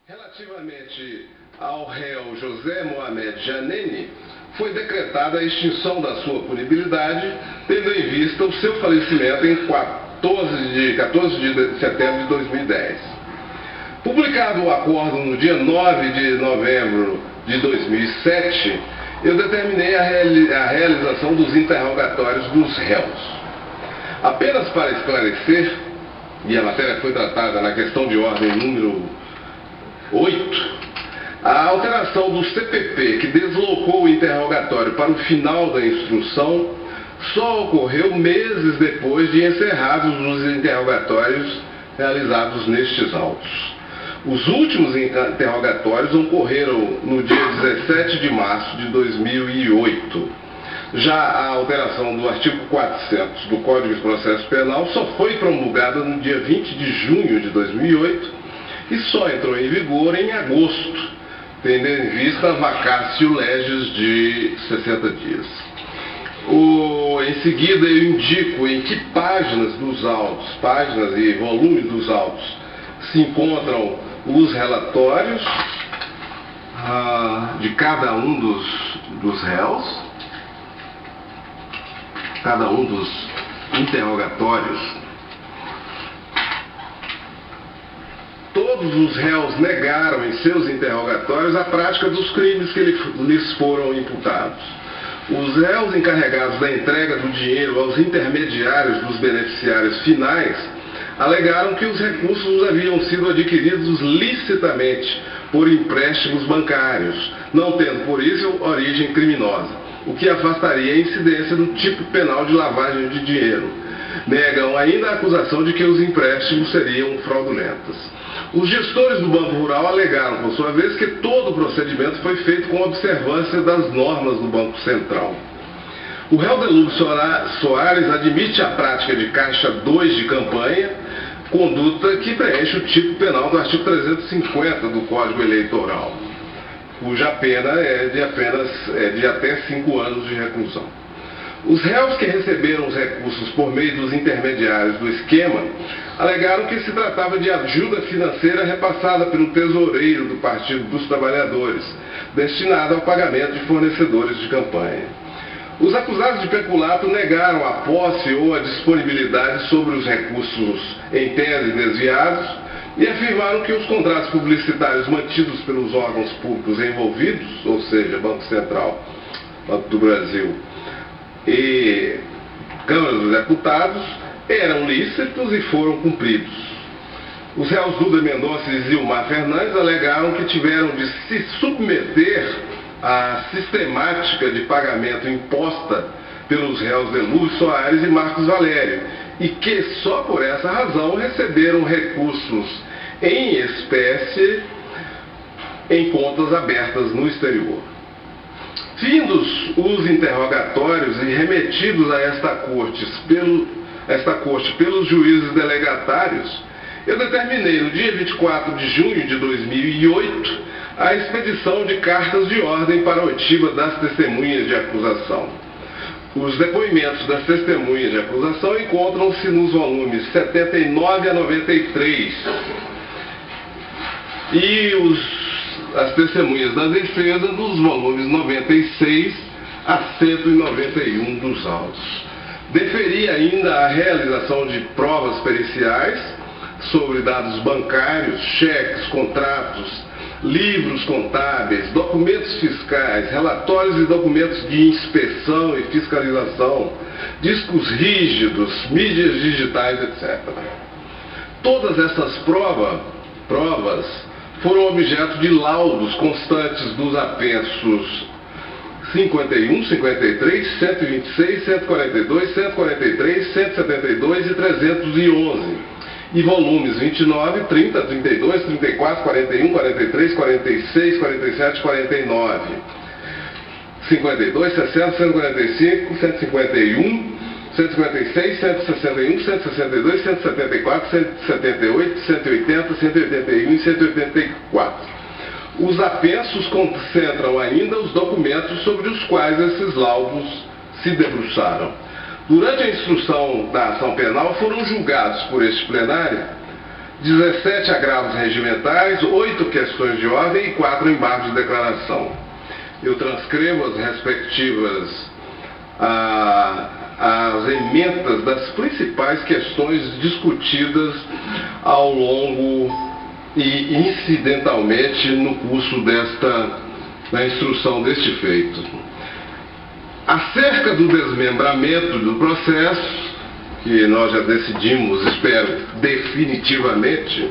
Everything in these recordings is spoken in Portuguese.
Relativamente ao réu José Mohamed Janene, foi decretada a extinção da sua punibilidade, tendo em vista o seu falecimento em 14 de setembro de 2010. Publicado o acordo no dia 9 de novembro de 2007, eu determinei a realização dos interrogatórios dos réus. Apenas para esclarecer, e a matéria foi tratada na questão de ordem número 8, a alteração do CPP que deslocou o interrogatório para o final da instrução só ocorreu meses depois de encerrados os interrogatórios realizados nestes autos. Os últimos interrogatórios ocorreram no dia 17 de março de 2008. Já a alteração do artigo 400 do Código de Processo Penal só foi promulgada no dia 20 de junho de 2008 e só entrou em vigor em agosto, tendo em vista a vacatio legis de 60 dias. Em seguida eu indico em que páginas dos autos, páginas e volumes dos autos, se encontram os relatórios de cada um dos réus, cada um dos interrogatórios. Todos os réus negaram em seus interrogatórios a prática dos crimes que lhes foram imputados. Os réus encarregados da entrega do dinheiro aos intermediários dos beneficiários finais alegaram que os recursos haviam sido adquiridos licitamente por empréstimos bancários, não tendo por isso origem criminosa, o que afastaria a incidência do tipo penal de lavagem de dinheiro. Negam ainda a acusação de que os empréstimos seriam fraudulentos. Os gestores do Banco Rural alegaram, por sua vez, que todo o procedimento foi feito com observância das normas do Banco Central. O réu Delúbio Soares admite a prática de caixa 2 de campanha, conduta que preenche o tipo penal do artigo 350 do Código Eleitoral, cuja pena é de até 5 anos de reclusão. Os réus que receberam os recursos por meio dos intermediários do esquema alegaram que se tratava de ajuda financeira repassada pelo tesoureiro do Partido dos Trabalhadores, destinada ao pagamento de fornecedores de campanha. Os acusados de peculato negaram a posse ou a disponibilidade sobre os recursos em tese desviados e afirmaram que os contratos publicitários mantidos pelos órgãos públicos envolvidos, ou seja, Banco Central, Banco do Brasil e Câmara dos Deputados, eram lícitos e foram cumpridos. Os réus Duda Mendonça e Zilmar Fernandes alegaram que tiveram de se submeter à sistemática de pagamento imposta pelos réus Delúbio Soares e Marcos Valério, e que só por essa razão receberam recursos em espécie em contas abertas no exterior. Findos os interrogatórios e remetidos a esta corte pelos juízes delegatários, eu determinei no dia 24 de junho de 2008 a expedição de cartas de ordem para a oitiva das testemunhas de acusação. Os depoimentos das testemunhas de acusação encontram-se nos volumes 79 a 93 e as testemunhas da defesa nos volumes 96 a 191 dos autos. Deferi ainda a realização de provas periciais sobre dados bancários, cheques, contratos, livros contábeis, documentos fiscais, relatórios e documentos de inspeção e fiscalização, discos rígidos, mídias digitais, etc. Todas essas provas foram objeto de laudos constantes dos apensos 51, 53, 126, 142, 143, 172 e 311. E volumes 29, 30, 32, 34, 41, 43, 46, 47, 49, 52, 60, 145, 151, 156, 161, 162, 174, 178, 180, 181 e 184. Os apensos concentram ainda os documentos sobre os quais esses laudos se debruçaram. Durante a instrução da ação penal foram julgados por este plenário 17 agravos regimentais, 8 questões de ordem e 4 embargos de declaração. Eu transcrevo as respectivas as emendas das principais questões discutidas ao longo e incidentalmente no curso da instrução deste feito. Acerca do desmembramento do processo, que nós já decidimos, espero, definitivamente,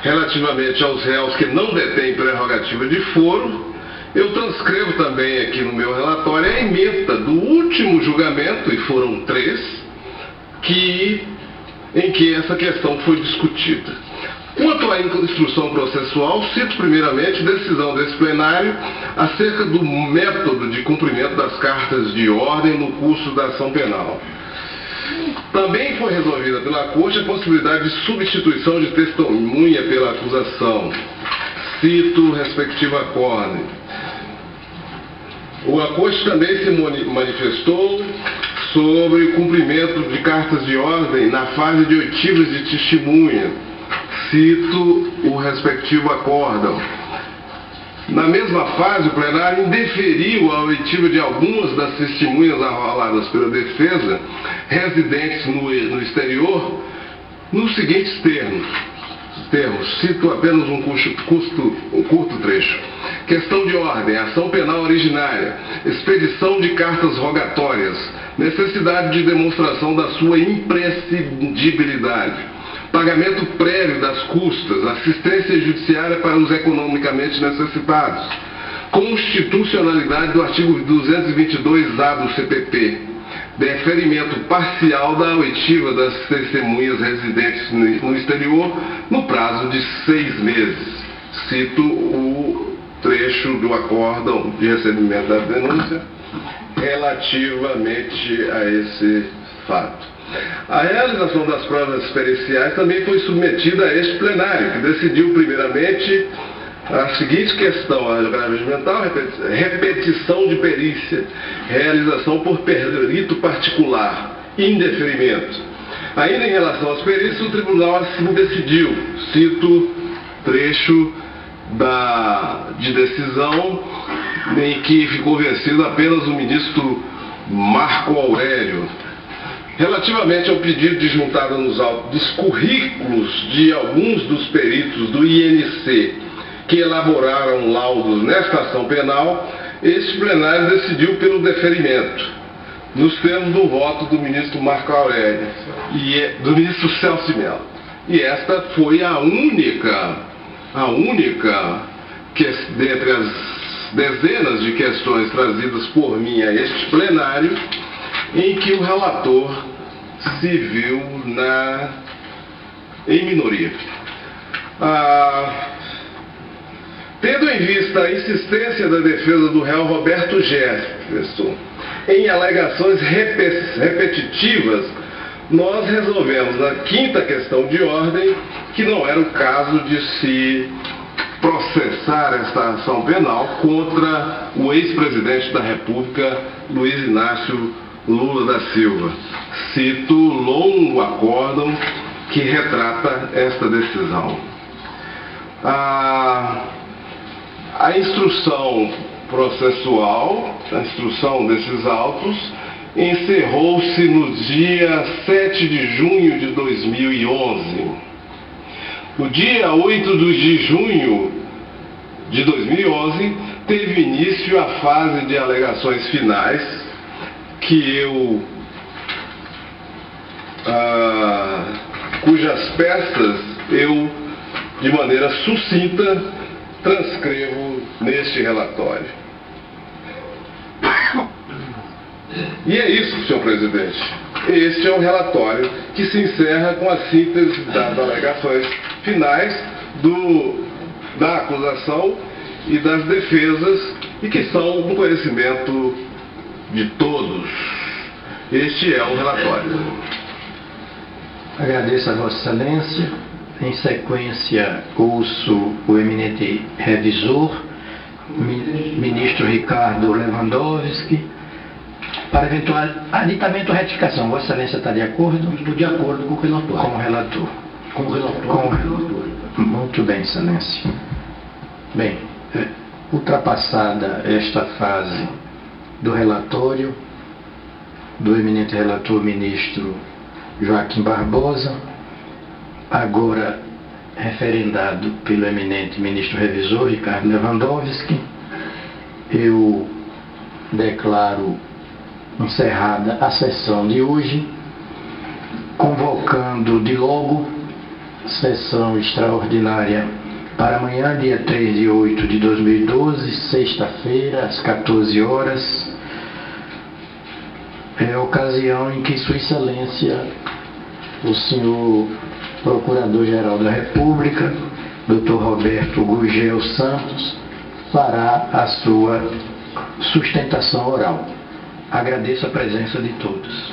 relativamente aos réus que não detêm prerrogativa de foro, eu transcrevo também aqui no meu relatório a ementa do último julgamento, e foram 3, em que essa questão foi discutida. Quanto à instrução processual, cito primeiramente decisão desse plenário acerca do método de cumprimento das cartas de ordem no curso da ação penal. Também foi resolvida pela Corte a possibilidade de substituição de testemunha pela acusação. Cito respectiva acórdão. A Corte também se manifestou sobre o cumprimento de cartas de ordem na fase de oitivas de testemunha. Cito o respectivo acórdão. Na mesma fase, o plenário indeferiu a oitiva de algumas das testemunhas arroladas pela defesa, residentes no exterior, nos seguintes termos, cito apenas um curto trecho. Questão de ordem, ação penal originária, expedição de cartas rogatórias, necessidade de demonstração da sua imprescindibilidade, pagamento prévio das custas, assistência judiciária para os economicamente necessitados, constitucionalidade do artigo 222-A do CPP, deferimento parcial da oitiva das testemunhas residentes no exterior no prazo de 6 meses. Cito o trecho do acórdão de recebimento da denúncia relativamente a esse fato. A realização das provas periciais também foi submetida a este plenário, que decidiu primeiramente a seguinte questão: agravamento mental, repetição de perícia, realização por perito particular, indeferimento. Ainda em relação às perícias, o tribunal assim decidiu, cito trecho de decisão em que ficou vencido apenas o ministro Marco Aurélio. Relativamente ao pedido de juntada nos autos dos currículos de alguns dos peritos do INC que elaboraram laudos nesta ação penal, este plenário decidiu pelo deferimento, nos termos do voto do ministro Marco Aurélio e do ministro Celso Mello. E esta foi a única que, dentre as dezenas de questões trazidas por mim a este plenário, em que o relator se viu em minoria. Tendo em vista a insistência da defesa do réu Roberto Jefferson em alegações repetitivas, nós resolvemos na 5ª questão de ordem que não era o caso de se processar esta ação penal contra o ex-presidente da República, Luiz Inácio Lula da Silva. Cito longo acórdão que retrata esta decisão. A instrução processual, a instrução desses autos, encerrou-se no dia 7 de junho de 2011. No dia 8 de junho de 2011, teve início a fase de alegações finais, cujas peças eu, de maneira sucinta, transcrevo neste relatório. E é isso, senhor presidente. Este é um relatório que se encerra com a síntese das alegações finais da acusação e das defesas, e que são do conhecimento de todos. Este é o relatório. Agradeço a Vossa Excelência. Em sequência, ouço o eminente revisor, ministro Ricardo Lewandowski, para eventual aditamento ou retificação. Vossa Excelência está de acordo? Estou de acordo com o relator. Como relator. Com o relatório. Muito bem, Excelência. Bem, ultrapassada esta fase do relatório do eminente relator ministro Joaquim Barbosa, agora referendado pelo eminente ministro revisor Ricardo Lewandowski, eu declaro encerrada a sessão de hoje, convocando de logo sessão extraordinária para amanhã, dia 3/8 de 2012, sexta-feira, às 14 horas, ocasião em que Sua Excelência, o senhor Procurador-Geral da República, Dr. Roberto Gurgel Santos, fará a sua sustentação oral. Agradeço a presença de todos.